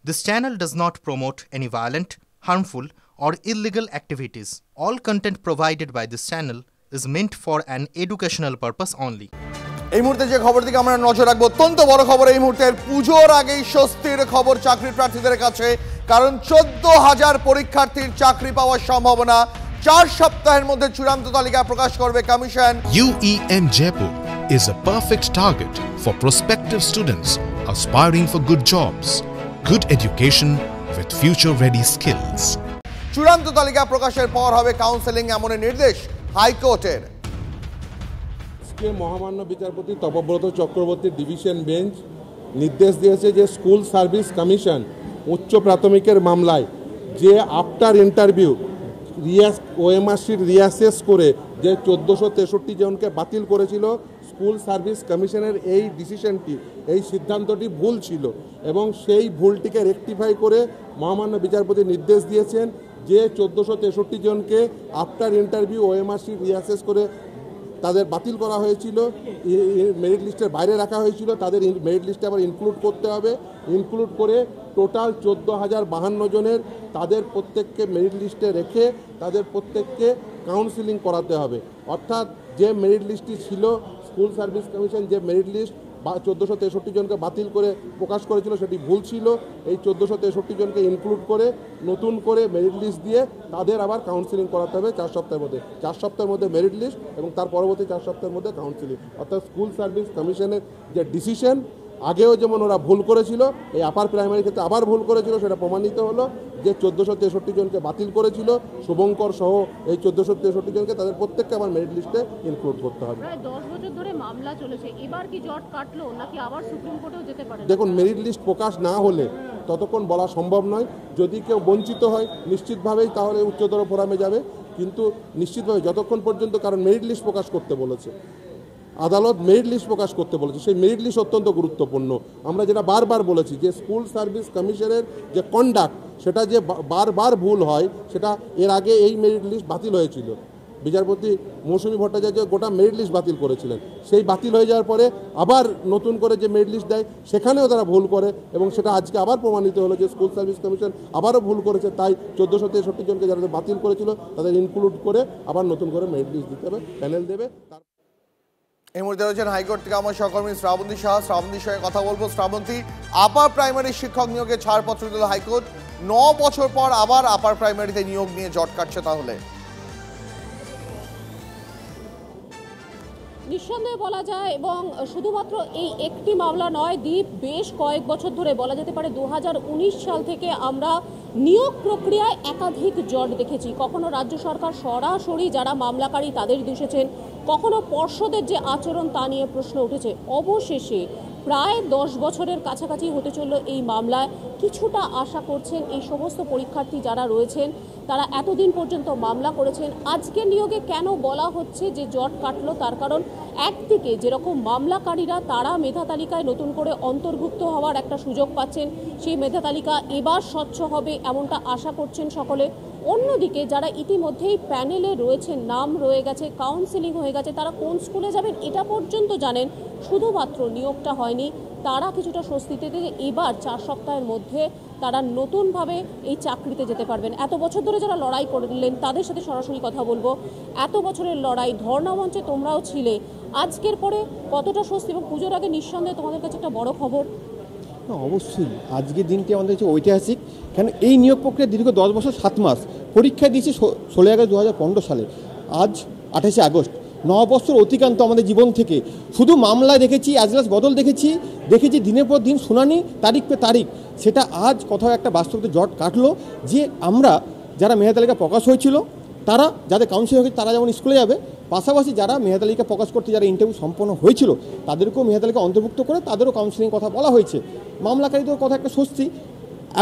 This channel does not promote any violent, harmful, or illegal activities. All content provided by this channel is meant for an educational purpose only. এই মুহূর্তে যে খবর দিকে আমরা নজর রাখবো, অত্যন্ত বড় খবর এই মুহূর্তের, পুজোর আগেই স্বস্তির খবর চাকরি প্রার্থীদের কাছে, কারণ 14,000 পরীক্ষার্থীর চাকরি পাওয়ার সম্ভাবনা। 4 সপ্তাহের মধ্যে চূড়ান্ত তালিকা প্রকাশ করবে commission. UEM Jaipur is a perfect target for prospective students aspiring for good jobs, good education with future-ready skills. চূড়ান্ত তালিকা প্রকাশের পর হবে কাউন্সেলিং, এমন নির্দেশ হাইকোর্টের। মহামান্য বিচারপতি তপব্রত চক্রবর্তীর ডিভিশন বেঞ্চ নির্দেশ দিয়েছে যে স্কুল সার্ভিস কমিশন উচ্চ প্রাথমিকের মামলায় যে আফটার ইন্টারভিউ ওএমআরসির রিয়াসেস করে যে 1463 জনকে বাতিল করেছিল, স্কুল সার্ভিস কমিশনের এই ডিসিশনটি, এই সিদ্ধান্তটি ভুল ছিল এবং সেই ভুলটিকে রেকটিফাই করে মহামান্য বিচারপতি নির্দেশ দিয়েছেন যে 1463 জনকে আফটার ইন্টারভিউ ওএমআরসি রিয়াসেস করে তাদের বাতিল করা হয়েছিল, মেরিট লিস্টের বাইরে রাখা হয়েছিল, তাদের মেরিট লিস্টে আবার ইনক্লুড করতে হবে। ইনক্লুড করে টোটাল 14,052 জনের তাদের প্রত্যেককে মেরিট লিস্টে রেখে তাদের প্রত্যেককে কাউন্সিলিং করাতে হবে। অর্থাৎ যে মেরিট লিস্টটি ছিল, স্কুল সার্ভিস কমিশন যে মেরিট লিস্ট 1463 জনকে বাতিল করে প্রকাশ করেছিল সেটি ভুল ছিল। এই 1463 জনকে ইনক্লুড করে নতুন করে মেরিট লিস্ট দিয়ে তাদের আবার কাউন্সিলিং করাতে হবে 4 সপ্তাহের মধ্যে। 4 সপ্তাহের মধ্যে মেরিট লিস্ট এবং তার পরবর্তী 4 সপ্তাহের মধ্যে কাউন্সিলিং। অর্থাৎ স্কুল সার্ভিস কমিশনের যে ডিসিশন, আগেও যেমন ওরা ভুল করেছিল, এই আপার প্রাইমারি ক্ষেত্রে আবার ভুল করেছিল, সেটা প্রমাণিত হলো যে 1463 জনকে বাতিল করেছিল, শুভঙ্কর সহ এই 1463 জনকে তাদের প্রত্যেককে আবার মেরিট লিস্টে ইনক্লুড করতে হবে। প্রায় 10 বছর ধরে মামলা চলেছে, এবার কি জট কাটলো নাকি আবার সুপ্রিম কোর্টেও যেতে পারে? দেখুন, মেরিট লিস্ট প্রকাশ না হলে ততক্ষণ বলা সম্ভব নয়। যদি কেউ বঞ্চিত হয় নিশ্চিতভাবেই তাহলে উচ্চতর ফোরামে যাবে, কিন্তু নিশ্চিতভাবে যতক্ষণ পর্যন্ত, কারণ মেরিট লিস্ট প্রকাশ করতে বলেছে আদালত, মেরিট লিস্ট প্রকাশ করতে বলেছে, সেই মেরিট লিস্ট অত্যন্ত গুরুত্বপূর্ণ। আমরা যেটা বারবার বলেছি যে স্কুল সার্ভিস কমিশনের যে কন্ডাক্ট, সেটা যে বারবার ভুল হয়, সেটা এর আগে এই মেরিট লিস্ট বাতিল হয়েছিল। বিচারপতি মৌসুমী ভট্টাচার্য গোটা মেরিট লিস্ট বাতিল করেছিলেন, সেই বাতিল হয়ে যাওয়ার পরে আবার নতুন করে যে মেরিট লিস্ট দেয় সেখানেও তারা ভুল করে এবং সেটা আজকে আবার প্রমাণিত হলো যে স্কুল সার্ভিস কমিশন আবারও ভুল করেছে। তাই 1463 জনকে যারা বাতিল করেছিল তাদের ইনক্লুড করে আবার নতুন করে মেরিট লিস্ট দিতে হবে, প্যানেল দেবে। এই মুহূর্তে রয়েছেন হাইকোর্ট থেকে আমার সহকর্মী শ্রাবন্তী শাহ। শ্রাবন্তীর সঙ্গে কথা বলবো। শ্রাবন্তী, আপার প্রাইমারি শিক্ষক নিয়োগে ছাড়পত্র দিল হাইকোর্ট, 9 বছর পর আবার আপার প্রাইমারিতে নিয়োগ নিয়ে জট কাটছে। তাহলে নিঃসন্দেহে বলা যায়, এবং শুধুমাত্র এই একটি মামলা নয়, দ্বীপ বেশ কয়েক বছর ধরে, বলা যেতে পারে 2019 সাল থেকে আমরা নিয়োগ প্রক্রিয়ায় একাধিক জট দেখেছি। কখনো রাজ্য সরকার সরাসরি যারা মামলাকারী তাদের দোষেছেন, কখনো পর্ষদের যে আচরণ তা নিয়ে প্রশ্ন উঠেছে। অবশেষে প্রায় 10 বছরের কাছাকাছি হতে চলল এই মামলায়। কিছুটা আশা করছেন এই সমস্ত পরীক্ষার্থী যারা রয়েছেন, তারা এতদিন পর্যন্ত মামলা করেছেন। আজকের নিয়োগে কেন বলা হচ্ছে যে জট কাটলো, তার কারণ একদিকে যেরকম মামলাকারীরা তারা মেধা তালিকায় নতুন করে অন্তর্ভুক্ত হওয়ার একটা সুযোগ পাচ্ছেন, সেই মেধা তালিকা এবার স্বচ্ছ হবে এমনটা আশা করছেন সকলে। অন্যদিকে যারা ইতিমধ্যেই প্যানেলে রয়েছেন, নাম রয়ে গেছে, কাউন্সেলিং হয়ে গেছে, তারা কোন স্কুলে যাবেন এটা পর্যন্ত জানেন, শুধুমাত্র নিয়োগটা হয়নি, তারা কিছুটা স্বস্তিতে যে এবার 4 সপ্তাহের মধ্যে তারা নতুনভাবে এই চাকরিতে যেতে পারবেন। এত বছর ধরে যারা লড়াই করলেন তাদের সাথে সরাসরি কথা বলবো। এত বছরের লড়াই, ধর্ণা মঞ্চে তোমরাও ছিলে, আজকের পরে কতটা স্বস্তি? এবং পুজোর আগে নিঃসন্দেহে তোমাদের কাছে একটা বড় খবর। অবশ্যই আজকের দিনটি আমাদের কাছে ঐতিহাসিক, কেন এই নিয়োগ প্রক্রিয়া দীর্ঘ 10 বছর 7 মাস। পরীক্ষা দিয়েছি 16 আগস্ট 2015 সালে, আজ 28 আগস্ট। 9 বছর অতিক্রান্ত আমাদের জীবন থেকে। শুধু মামলায় দেখেছি, আজলাস বদল দেখেছি দিনের পর দিন শুনানি, তারিখ পে তারিখ। সেটা আজ কোথাও একটা বাস্তবতে জট কাটলো যে আমরা যারা মেধা তালিকা প্রকাশ হয়েছিল, তারা যাদের কাউন্সিলিং হয়েছে তারা যেমন স্কুলে যাবে, পাশাপাশি যারা মেধা তালিকা প্রকাশ করতে যারা ইন্টারভিউ সম্পন্ন হয়েছিল তাদেরকেও মেধা তালিকা অন্তর্ভুক্ত করে তাদেরও কাউন্সিলিং কথা বলা হয়েছে। মামলাকারীদের কথা একটা স্বস্তি।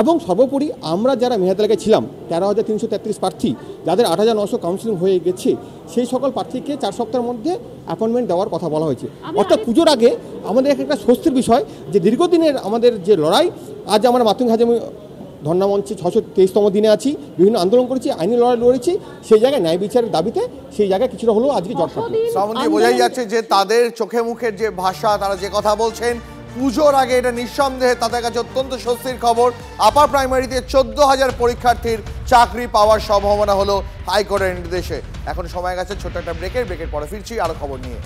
এবং সর্বোপরি আমরা যারা মেধা তালিকায় ছিলাম 13,333 প্রার্থী, যাদের 8,900 কাউন্সিলিং হয়ে গেছে, সেই সকল প্রার্থীকে 4 সপ্তাহের মধ্যে অ্যাপয়েন্টমেন্ট দেওয়ার কথা বলা হয়েছে। অর্থাৎ পুজোর আগে আমাদের একটা স্বস্তির বিষয় যে দীর্ঘদিনের আমাদের যে লড়াই, আজ আমরা মাতঙ্গি হাজেমি ধর্ণা মঞ্চে 623তম দিনে আছি, বিভিন্ন আন্দোলন করেছি, আইনি লড়াই লড়েছি, সেই জায়গায় ন্যায় বিচারের দাবিতে সেই জায়গায় কিছুটা হলেও আজকে জট কাটলো। শ্রাবন্তী, বোঝাই যাচ্ছে যে তাদের চোখে মুখের যে ভাষা, তারা যে কথা বলছেন, পুজোর আগে এটা নিঃসন্দেহে তাদের কাছে অত্যন্ত স্বস্তির খবর। আপার প্রাইমারিতে 14,000 পরীক্ষার্থীর চাকরি পাওয়ার সম্ভাবনা হলো হাইকোর্টের নির্দেশে। এখন সময় গেছে ছোট্ট একটা ব্রেকের পরে ফিরছি আরো খবর নিয়ে।